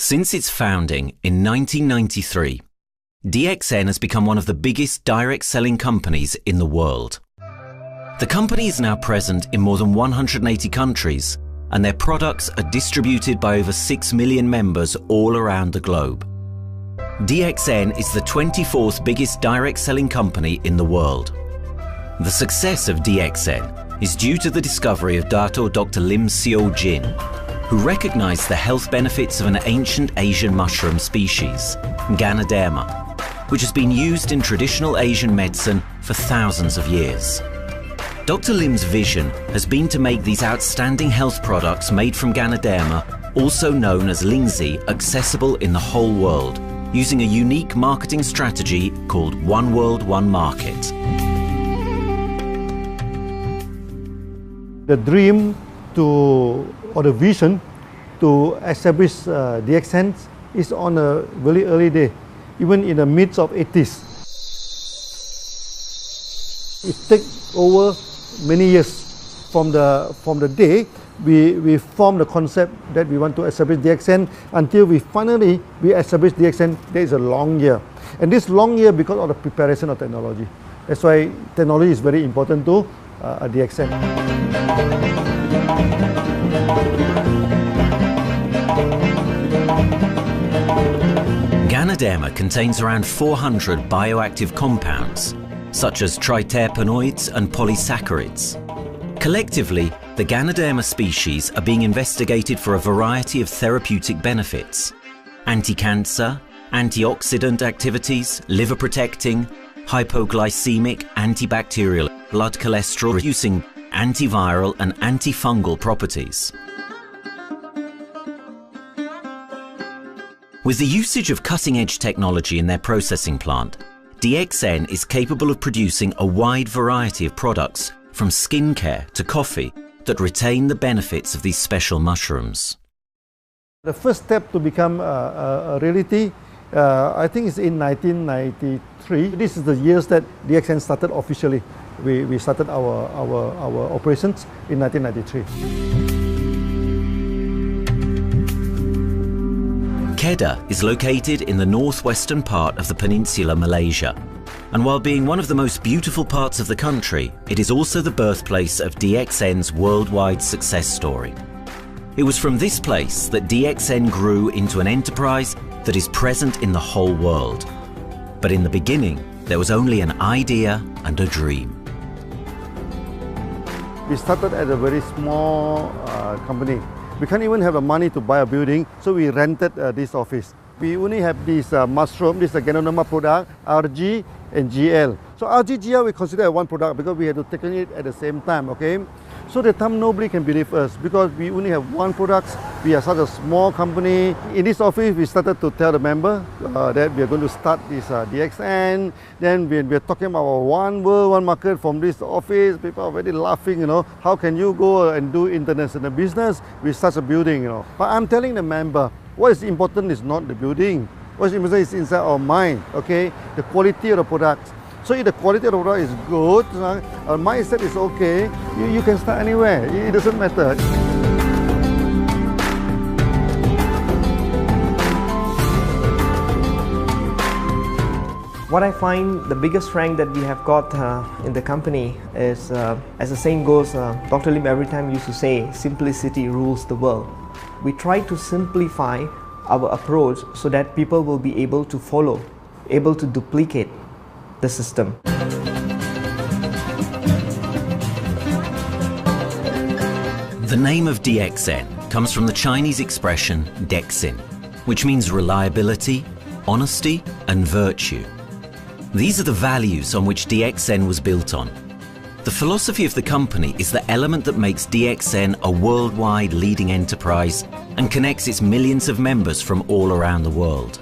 Since its founding in 1993, Dxn has become one of the biggest direct selling companies in the world. The company is now present in more than 180 countries, and their products are distributed by over 6 million members all around the globe. Dxn is the 24th biggest direct selling company in the world. The success of Dxn is due to the discovery of Dr. Lim Seo Jin, who recognized the health benefits of an ancient Asian mushroom species, Ganoderma, which has been used in traditional Asian medicine for thousands of years. Dr. Lim's vision has been to make these outstanding health products made from Ganoderma, also known as Lingzi, accessible in the whole world, using a unique marketing strategy called One World, One Market. The dream or the vision to establish Dxn is on a very early day, even in the midst of 80s. It takes over many years from the day we formed the concept that we want to establish Dxn until we finally establish Dxn. There is a long year, and this long year because of the preparation of technology. That's why technology is very important to Dxn. Ganoderma contains around 400 bioactive compounds, such as triterpenoids and polysaccharides. Collectively, the Ganoderma species are being investigated for a variety of therapeutic benefits: anti-cancer, antioxidant activities, liver protecting, hypoglycemic, antibacterial, blood cholesterol reducing, antiviral and antifungal properties. With the usage of cutting-edge technology in their processing plant, Dxn is capable of producing a wide variety of products, from skincare to coffee, that retain the benefits of these special mushrooms. The first step to become a reality, I think, is in 1993. This is the years that Dxn started officially. We started our operations in 1993. Kedah is located in the northwestern part of the peninsula Malaysia, and while being one of the most beautiful parts of the country, it is also the birthplace of Dxn's worldwide success story. It was from this place that Dxn grew into an enterprise that is present in the whole world. But in the beginning, there was only an idea and a dream. We started at a very small company. We can't even have the money to buy a building, so we rented this office. We only have this mushroom, this Ganoderma product, RG and GL. So RG, GL we consider one product because we had to take it at the same time, okay? So at the time nobody can believe us because we only have one product. We are such a small company. In this office, we started to tell the member that we are going to start this Dxn. Then we are talking about one world, one market from this office. People are very laughing, you know. How can you go and do international business with such a building, you know? But I'm telling the member, what is important is not the building. What is important is inside our mind, okay? The quality of the product. So if the quality of the product is good, our mindset is okay, you can start anywhere. It doesn't matter. What I find the biggest strength that we have got in the company is, as the saying goes, Dr. Lim every time used to say, simplicity rules the world. We try to simplify our approach so that people will be able to follow, able to duplicate the system. The name of Dxn comes from the Chinese expression Dxin, which means reliability, honesty and virtue. These are the values on which Dxn was built on. The philosophy of the company is the element that makes Dxn a worldwide leading enterprise and connects its millions of members from all around the world.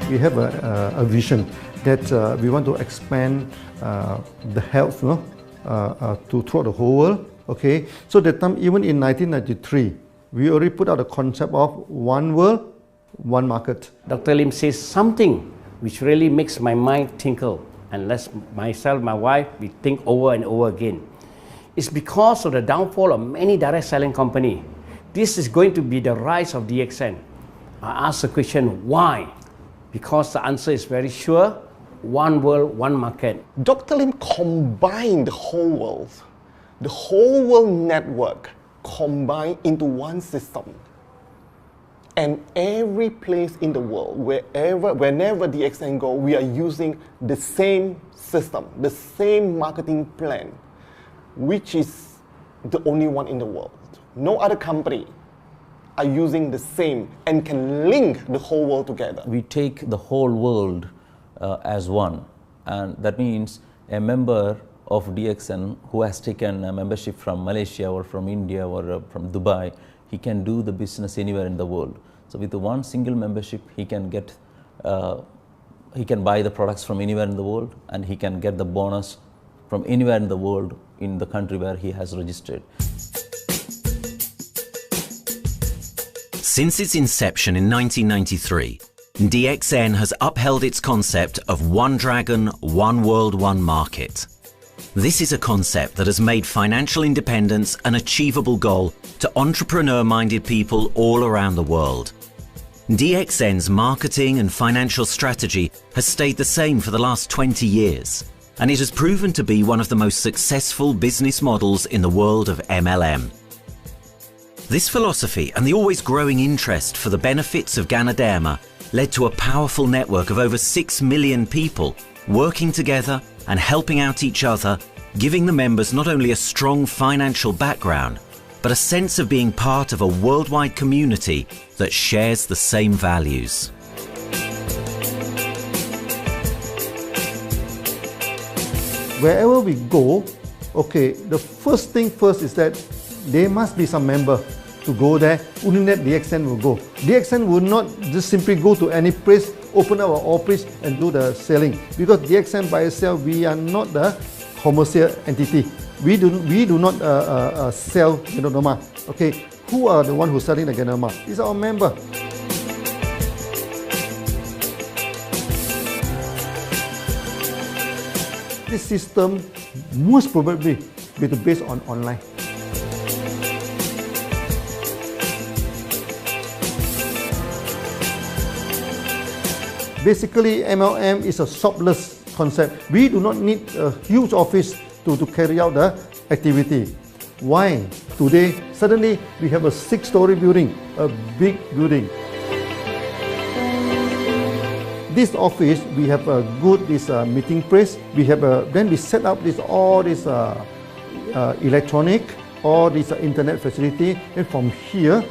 We have a vision that we want to expand the health to throughout the whole world. Okay, so that time, even in 1993, we already put out the concept of one world, one market. Dr. Lim says something which really makes my mind tinkle, and let myself, my wife, we think over and over again. It's because of the downfall of many direct selling companies. This is going to be the rise of DXN. I ask the question, why? Because the answer is very sure, one world, one market. Dr. Lim combined the whole world network combined into one system. And every place in the world, whenever Dxn go, we are using the same system, the same marketing plan, which is the only one in the world. No other company are using the same and can link the whole world together. We take the whole world as one, and that means a member of Dxn who has taken a membership from Malaysia or from India or from Dubai, he can do the business anywhere in the world. So with the one single membership, he can get, he can buy the products from anywhere in the world, and he can get the bonus from anywhere in the world in the country where he has registered. Since its inception in 1993, Dxn has upheld its concept of one dragon, one world, one market. This is a concept that has made financial independence an achievable goal to entrepreneur-minded people all around the world. Dxn's marketing and financial strategy has stayed the same for the last 20 years, and it has proven to be one of the most successful business models in the world of MLM. This philosophy and the always growing interest for the benefits of Ganoderma led to a powerful network of over 6 million people working together and helping out each other, giving the members not only a strong financial background, but a sense of being part of a worldwide community that shares the same values. Wherever we go, okay, the first thing first is that there must be some member to go there. Only that Dxn will go. Dxn will not just simply go to any place, open our office and do the selling. Because Dxn by itself, we are not the commercial entity. We do not sell Ganoderma. Okay, who are the one who's selling the Ganoderma? It's our member. This system most probably will be based on online. Basically, MLM is a shopless concept. We do not need a huge office to carry out the activity. Why? Today, suddenly we have a 6-story building, a big building. This office, we have a good meeting place. We have then we set up all this electronic, all this internet facility, and from here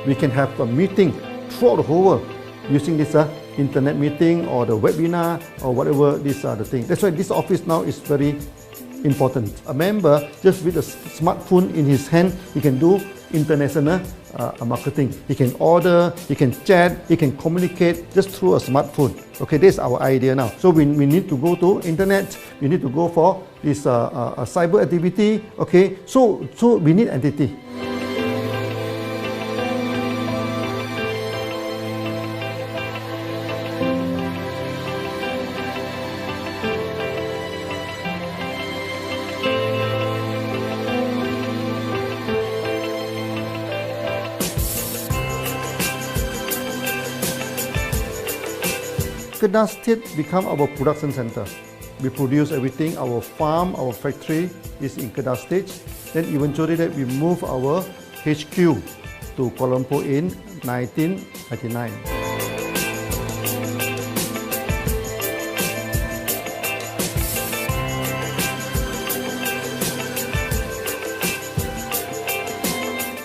we can have a meeting throughout the whole world using this internet meeting or the webinar or whatever these are the things. That's why this office now is very important. A member, just with a smartphone in his hand, he can do international marketing. He can order, he can chat, he can communicate just through a smartphone. Okay, that's our idea now. So we need to go to internet, we need to go for this cyber activity. Okay, so we need entity. Kedah State become our production center. We produce everything. Our farm, our factory is in Kedah State. Then eventually that we move our HQ to Kuala Lumpur in 1999.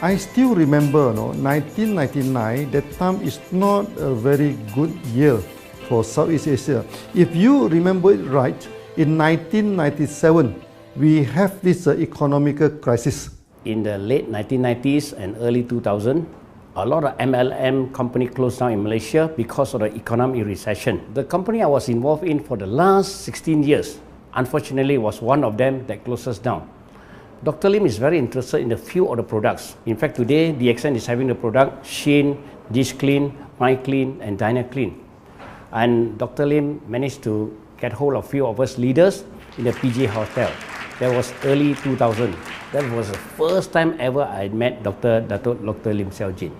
I still remember, 1999, that time is not a very good year for Southeast Asia. If you remember it right, in 1997, we have this economic crisis. In the late 1990s and early 2000, a lot of MLM company closed down in Malaysia because of the economic recession. The company I was involved in for the last 16 years, unfortunately, was one of them that closes down. Dr. Lim is very interested in a few of the products. In fact, today, Dxn is having the product Sheen, Dish Clean, My Clean, and Dyna Clean. And Dr. Lim managed to get hold of a few of us leaders in the PJ Hotel. That was early 2000. That was the first time ever I met Dr. Lim Xiao Jin.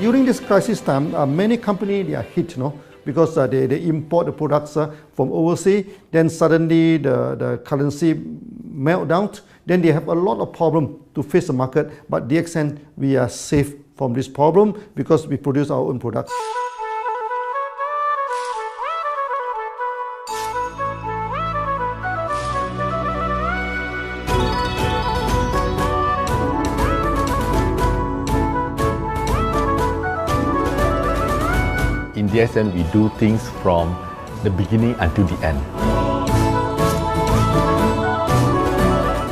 During this crisis time, many companies they are hit, because they import the products from overseas. Then suddenly the currency melt down. Then they have a lot of problem to face the market. But Dxn, we are safe from this problem because we produce our own products. In Dxn, we do things from the beginning until the end.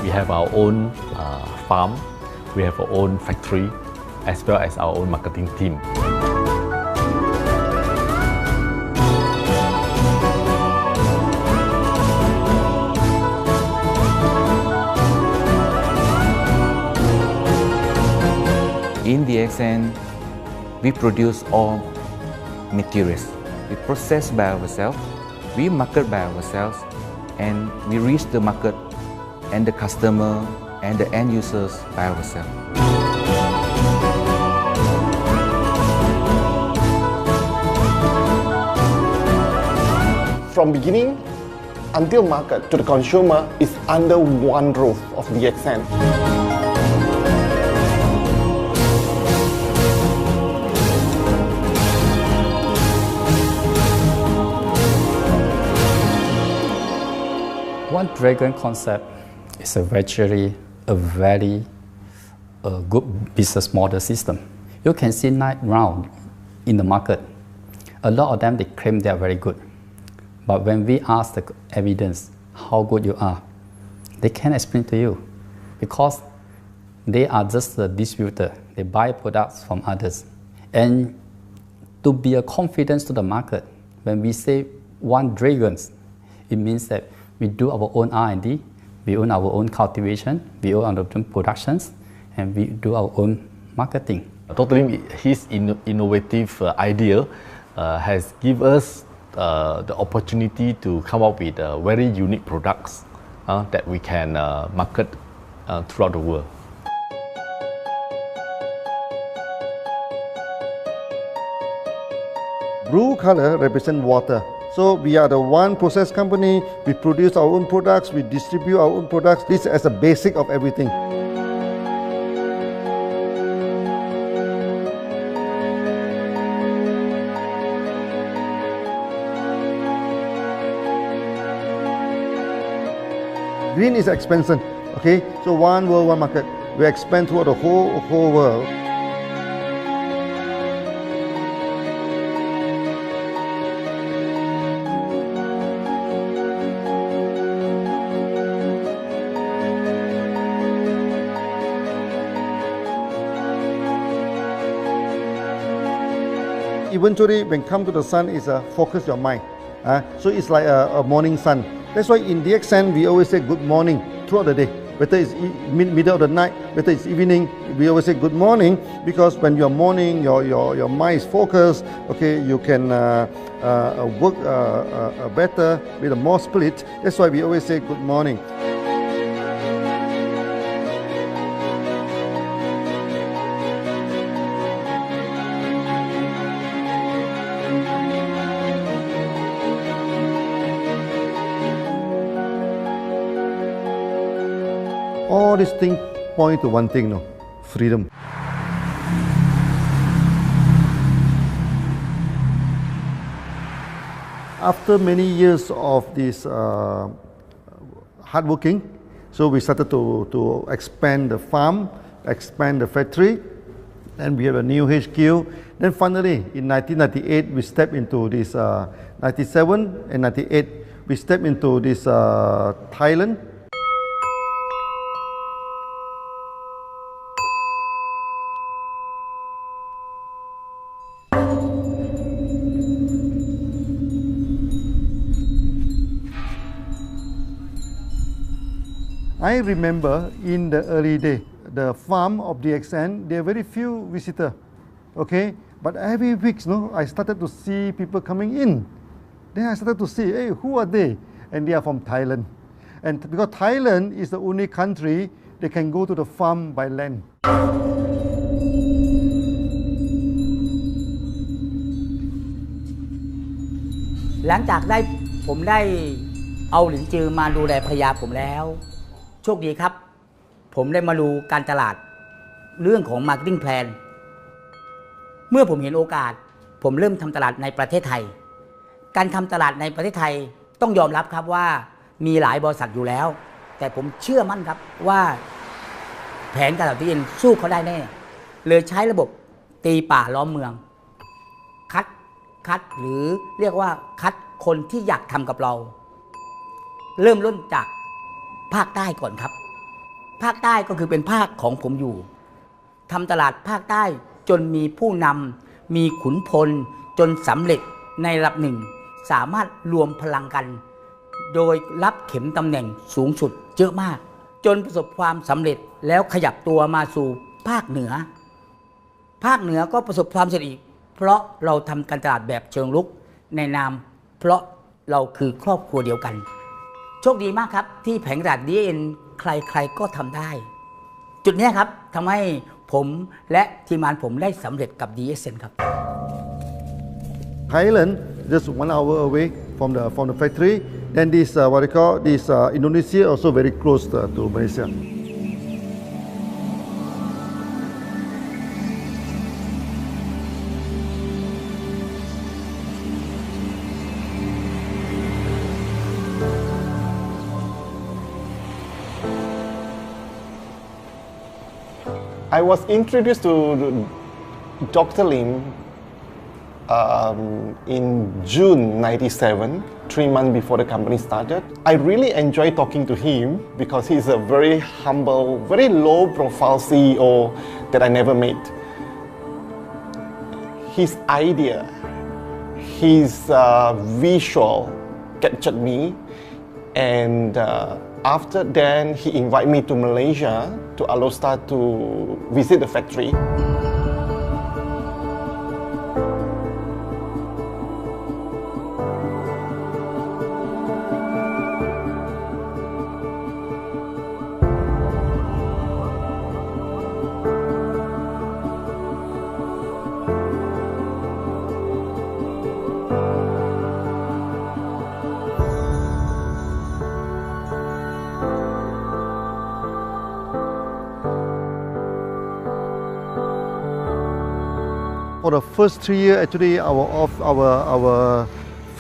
We have our own farm, we have our own factory, as well as our own marketing team. In Dxn, we produce all materials. We process by ourselves, we market by ourselves, and we reach the market and the customer and the end users by ourselves. From beginning until market to the consumer is under one roof of Dxn. One Dragon concept is actually a very good business model system. You can see round in the market. A lot of them, they claim they are very good. But when we ask the evidence how good you are, they can't explain to you because they are just a distributor. They buy products from others. And to be a confidence to the market, when we say One Dragons, it means that we do our own R&D, we own our own cultivation, we own our own productions, and we do our own marketing. Totally, his innovative idea has given us the opportunity to come up with very unique products that we can market throughout the world. Blue color represents water. So we are the one process company, we produce our own products, we distribute our own products. This is a basic of everything. Green is expansion, okay? So one world, one market. We expand throughout the whole world. Eventually, when come to the sun, is focus your mind. So it's like a morning sun. That's why in Dxn, we always say good morning throughout the day. Whether it's middle of the night, whether it's evening, we always say good morning because when you're morning, your mind is focused. Okay, you can work better with a more spirit. That's why we always say good morning. All these things point to one thing, freedom. After many years of this hard working, so we started to expand the farm, expand the factory, and we have a new HQ. Then finally, in 1998, we stepped into this, 97 and 98, we stepped into this Thailand. I remember in the early day, the farm of DXN, there are very few visitors, okay? But every week, I started to see people coming in. Then I started to see, hey, who are they? And they are from Thailand. And because Thailand is the only country they can go to the farm by land. หลังจากผมได้เอาหลินจือมาดูแลภรรยาผมแล้วโชคดีครับผมได้มาดูการตลาดเรื่องของ Marketing Plan เมื่อผมเห็นโอกาสผมเริ่มทำตลาดในประเทศไทยการทำตลาดในประเทศไทยต้องยอมรับครับว่ามีหลายบริษัทอยู่แล้วแต่ผมเชื่อมั่นครับว่าแผนการตลาดที่สู้เขาได้แน่เลยใช้ระบบตีป่าล้อมเมืองคัดหรือเรียกว่าคัดคนที่อยากทำกับเราเริ่มต้นจากภาคใต้ก่อนครับภาคใต้ก็คือเป็นภาคของผมอยู่ทำตลาดภาคใต้จนมีผู้นำมีขุนพลจนสำเร็จในระดับหนึ่งสามารถรวมพลังกันโดยรับเข็มตำแหน่งสูงสุดเยอะมากจนประสบความสำเร็จแล้วขยับตัวมาสู่ภาคเหนือก็ประสบความสำเร็จอีกเพราะเราทำการตลาดแบบเชิงรุกในนามเพราะเราคือครอบครัวเดียวกันโชคดีมากครับที่แผงตลาด DXN ใครก็ทำได้จุดนี้ครับทำให้ผมและทีมงานผมได้สำเร็จกับ Dxn ครับ Thailand just 1 hour away from the factory. Then this what they call this Indonesia also very close to Malaysia. I was introduced to Dr. Lim in June '97, 3 months before the company started. I really enjoy talking to him because he's a very humble, very low-profile CEO that I never met. His idea, his visual captured me, and after then he invited me to Malaysia to Alostar to visit the factory. For the first 3 years, actually, our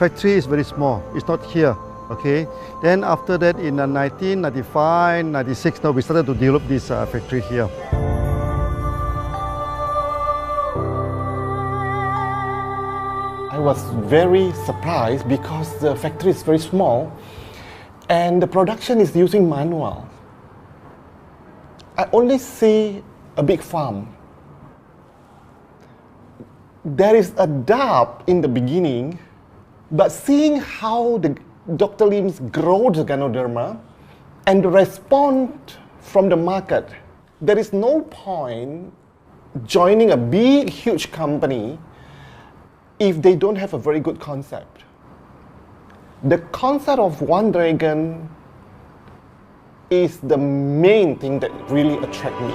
factory is very small. It's not here, okay? Then after that, in 1995, 96, now we started to develop this factory here. I was very surprised because the factory is very small and the production is using manual. I only see a big farm. There is a doubt in the beginning, but seeing how Dr. Lim's grow the Ganoderma and the response from the market, there is no point joining a big, huge company if they don't have a very good concept. The concept of One Dragon is the main thing that really attracts me.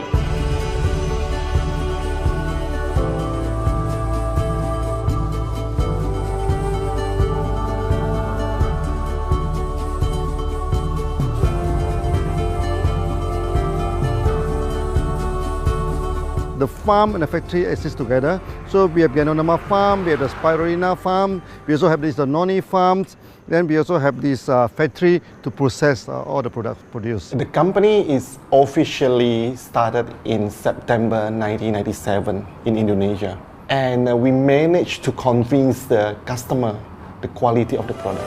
The farm and the factory exist together. So we have Ganoderma farm, we have the Spirulina farm, we also have this noni farms, then we also have this factory to process all the products produced. The company is officially started in September 1997 in Indonesia. And we managed to convince the customer the quality of the product.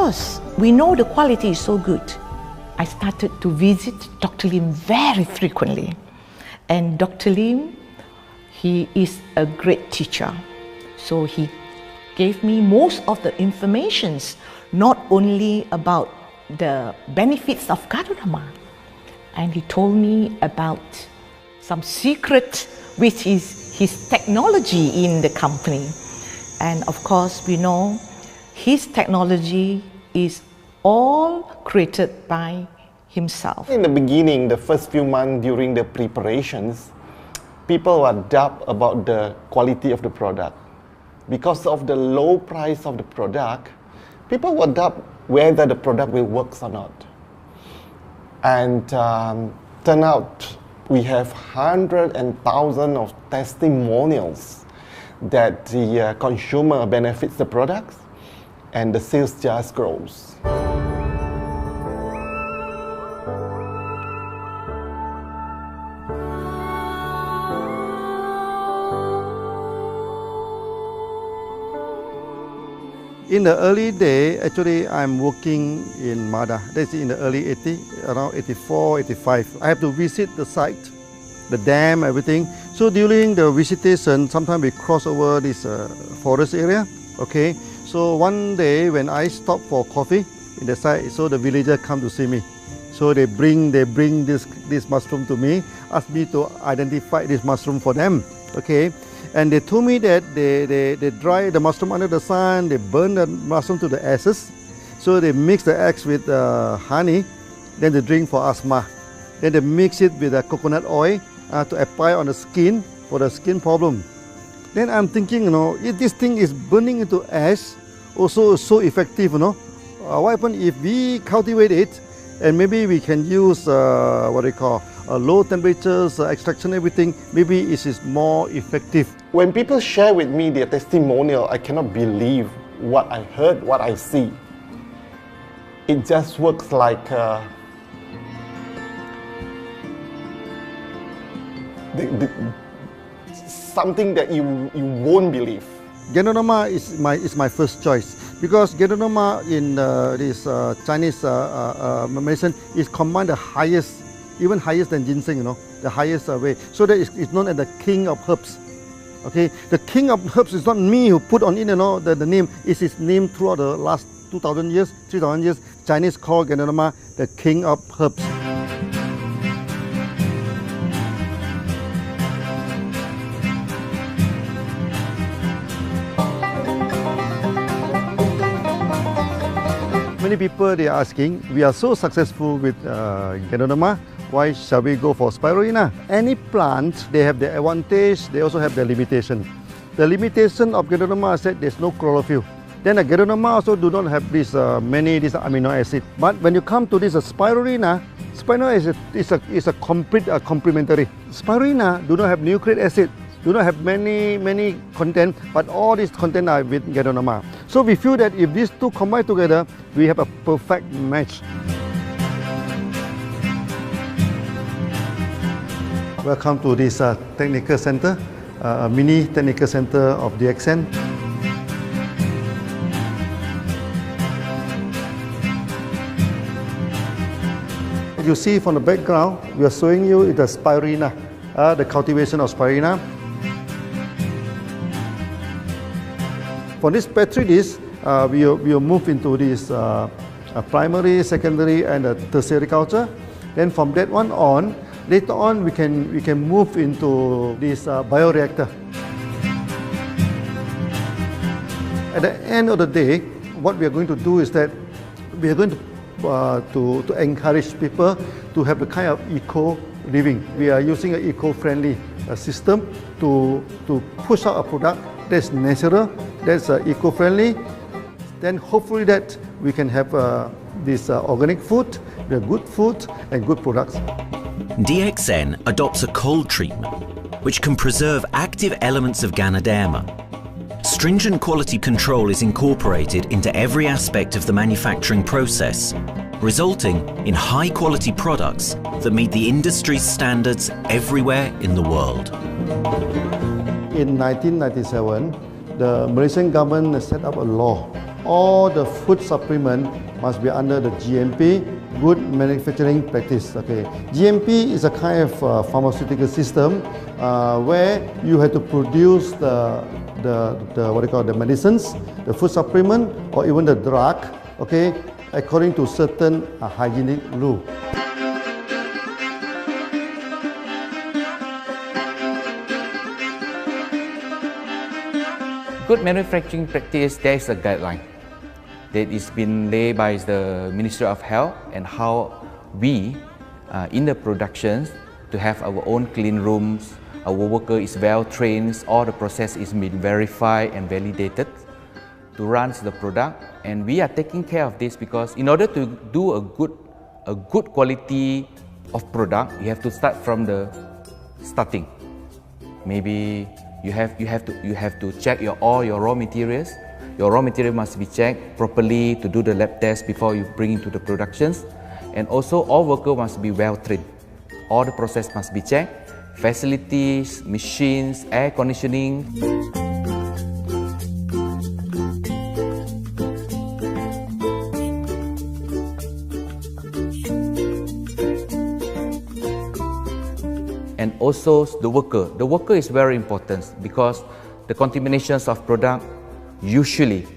because we know the quality is so good, I started to visit Dr. Lim very frequently. And Dr. Lim, he is a great teacher. So he gave me most of the informations, not only about the benefits of Gadodama, and he told me about some secret, which is his technology in the company. And of course, we know his technology is all created by himself. In the beginning, the first few months during the preparations, people were doubt about the quality of the product. Because of the low price of the product, people were doubt whether the product will work or not. And turn out we have hundreds and thousands of testimonials that the consumer benefits the products and the sales just grows. In the early day, actually, I'm working in Mada. That's in the early 80s, around 84, 85. I have to visit the site, the dam, everything. So during the visitation, sometimes we cross over this forest area. Okay. So one day when I stop for coffee in the site, so the villager come to see me. So they bring this mushroom to me, ask me to identify this mushroom for them. Okay. And they told me that they dry the mushroom under the sun, they burn the mushroom to the ashes. So they mix the eggs with honey, then they drink for asthma. Then they mix it with coconut oil to apply on the skin for the skin problem. Then I'm thinking, you know, if this thing is burning into ash, also so effective, you know, what happens if we cultivate it and maybe we can use what they call low temperatures, extraction, everything, maybe it is more effective. When people share with me their testimonial, I cannot believe what I heard, what I see. It just works like something that you won't believe. Gadodama is my first choice because Gadodama in this Chinese medicine is combined the highest, even higher than ginseng, you know, the highest way. So that it's known as the king of herbs. Okay, the king of herbs is not me who put on it, you know, the name. It's his name throughout the last 2,000 years, 3,000 years. Chinese call Gadodama the king of herbs. Many people they are asking, we are so successful with Gadodama, why shall we go for spirulina? Any plant, they have their advantage, they also have their limitation. The limitation of Gadodama is that there's no chlorophyll. Then the Gadodama also do not have this many amino acid. But when you come to this spirulina, spirulina is a complete complementary. Spirulina do not have nucleic acid, do not have many content, but all these content are with Gadodama. So we feel that if these two combine together, we have a perfect match. Welcome to this technical center, a mini technical center of Dxn. You see from the background, we are showing you the spirulina, the cultivation of spirulina. For this petri dish, we will move into this primary, secondary, and tertiary culture. Then from that one on, later on we can move into this bioreactor. At the end of the day, what we are going to do is that we are going to encourage people to have the kind of eco living. We are using an eco-friendly system to push out a product that's natural, that's eco-friendly. Then hopefully that we can have this organic food, the good food and good products. Dxn adopts a cold treatment which can preserve active elements of Ganoderma. Stringent quality control is incorporated into every aspect of the manufacturing process, resulting in high-quality products that meet the industry's standards everywhere in the world. In 1997, the Malaysian government set up a law all the food supplement must be under the GMP, good manufacturing practice. Okay, GMP is a kind of pharmaceutical system where you have to produce the what they call the medicines, the food supplement, or even the drug. Okay, according to certain hygienic rule. Good manufacturing practice, there is a guideline that is been laid by the Ministry of Health, and how we in the productions to have our own clean rooms, our worker is well trained, all the process is being verified and validated to run the product, and we are taking care of this because in order to do a good quality of product, you have to start from the starting. Maybe you have to check all your raw materials. Your raw material must be checked properly to do the lab test before you bring into the productions. And also all workers must be well trained. All the process must be checked. Facilities, machines, air conditioning. And also the worker. The worker is very important because the contaminations of product usually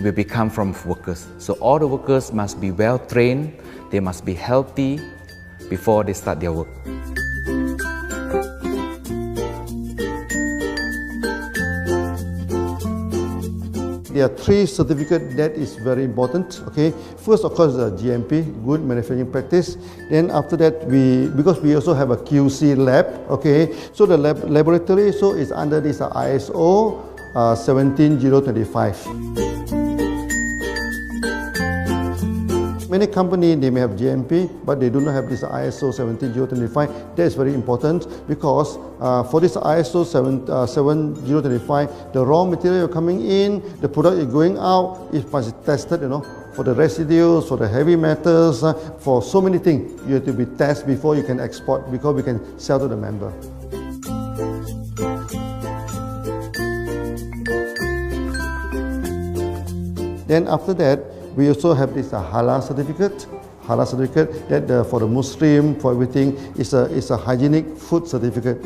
will become from workers. So all the workers must be well trained, they must be healthy before they start their work. There are 3 certificates that is very important. Okay, first of course the GMP, good manufacturing practice. Then after that because we also have a QC lab. Okay, so the laboratory is under this ISO 17025. Many companies, they may have GMP, but they do not have this ISO 17025. That is very important because for this ISO 17025, the raw material coming in, the product is going out, it must be tested, for the residues, for the heavy metals, for so many things. You have to be tested before you can export, because we can sell to the member. Then after that, we also have this halal certificate. Halal certificate that for the Muslim, for everything, is a hygienic food certificate.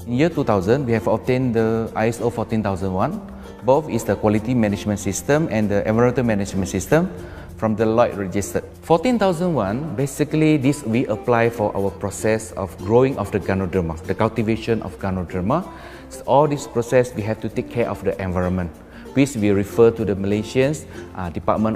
In year 2000, we have obtained the ISO 14001. Both is the quality management system and the environmental management system from the Lloyd registered. 14001, basically this we apply for our process of growing of the Ganoderma, the cultivation of Ganoderma. So all this process we have to take care of the environment, which we refer to the Malaysians Department of